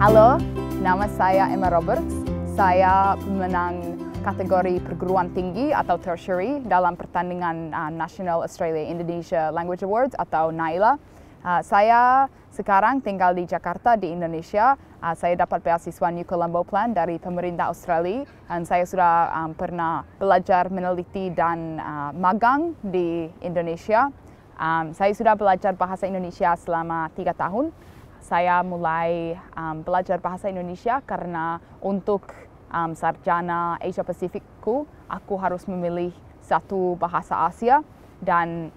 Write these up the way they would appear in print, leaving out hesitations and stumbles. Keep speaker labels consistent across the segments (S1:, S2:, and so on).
S1: Halo, nama saya Emma Roberts. Saya pemenang kategori perguruan tinggi atau tertiary dalam pertandingan National Australia Indonesia Language Awards atau NAILA. Saya sekarang tinggal di Jakarta di Indonesia. Saya dapat beasiswa New Colombo Plan dari pemerintah Australia dan saya sudah pernah belajar meneliti dan magang di Indonesia. Saya sudah belajar bahasa Indonesia selama 3 tahun. Saya mulai belajar bahasa Indonesia karena untuk sarjana Asia Pasifikku, aku harus memilih satu bahasa Asia dan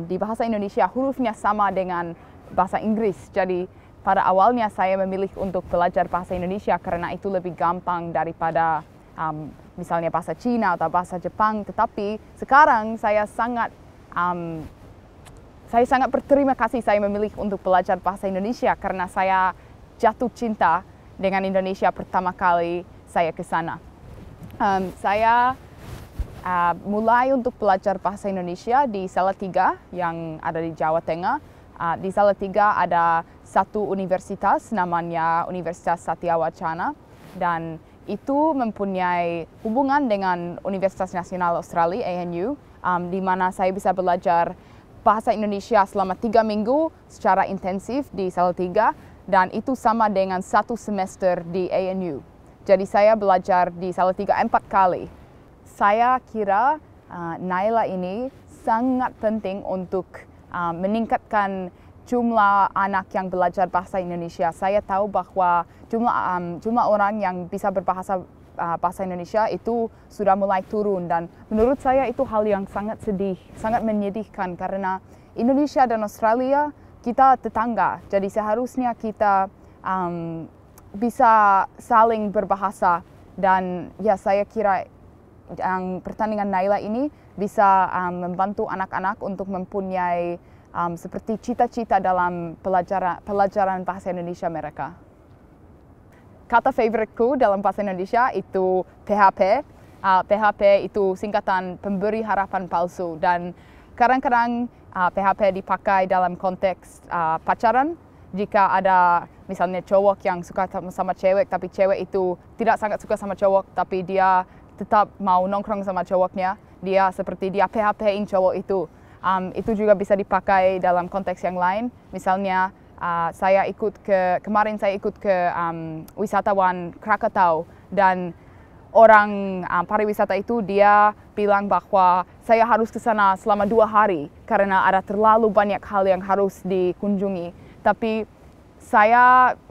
S1: di bahasa Indonesia hurufnya sama dengan bahasa Inggris. Jadi pada awalnya saya memilih untuk belajar bahasa Indonesia karena itu lebih gampang daripada misalnya bahasa Cina atau bahasa Jepang. Tetapi sekarang saya sangat berterima kasih saya memilih untuk belajar bahasa Indonesia karena saya jatuh cinta dengan Indonesia pertama kali saya ke sana. Saya mulai untuk belajar bahasa Indonesia di Salatiga yang ada di Jawa Tengah. Di Salatiga ada satu universitas namanya Universitas Satya Wacana dan itu mempunyai hubungan dengan Universitas Nasional Australia ANU di mana saya bisa belajar bahasa Indonesia selama 3 minggu secara intensif di Salatiga dan itu sama dengan 1 semester di ANU. Jadi saya belajar di Salatiga 4 kali. Saya kira NAILA ini sangat penting untuk meningkatkan jumlah anak yang belajar bahasa Indonesia. Saya tahu bahwa jumlah orang yang bisa berbahasa bahasa Indonesia itu sudah mulai turun dan menurut saya itu hal yang sangat sedih, sangat menyedihkan karena Indonesia dan Australia kita tetangga. Jadi seharusnya kita bisa saling berbahasa dan ya saya kira yang pertandingan NAILA ini bisa membantu anak-anak untuk mempunyai seperti cita-cita dalam pelajaran bahasa Indonesia mereka. Kata favoritku dalam bahasa Indonesia itu PHP. PHP itu singkatan pemberi harapan palsu dan kadang-kadang PHP dipakai dalam konteks pacaran. Jika ada misalnya cowok yang suka sama cewek tapi cewek itu tidak sangat suka sama cowok tapi dia tetap mau nongkrong sama cowoknya, dia PHP-in cowok itu. Itu juga bisa dipakai dalam konteks yang lain. Misalnya kemarin saya ikut ke wisatawan Krakatau dan orang pariwisata itu dia bilang bahwa saya harus ke sana selama 2 hari karena ada terlalu banyak hal yang harus dikunjungi. Tapi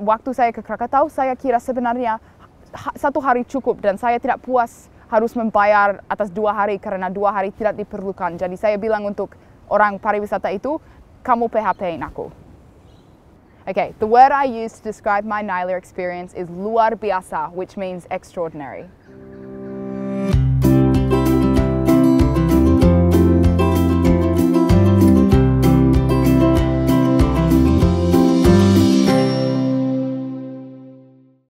S1: waktu saya ke Krakatau, saya kira sebenarnya 1 hari cukup dan saya tidak puas harus membayar atas 2 hari karena 2 hari tidak diperlukan. Jadi saya bilang untuk orang pariwisata itu, kamu PHP-in aku. Okay, the word I use to describe my NAILA experience is luar biasa, which means extraordinary.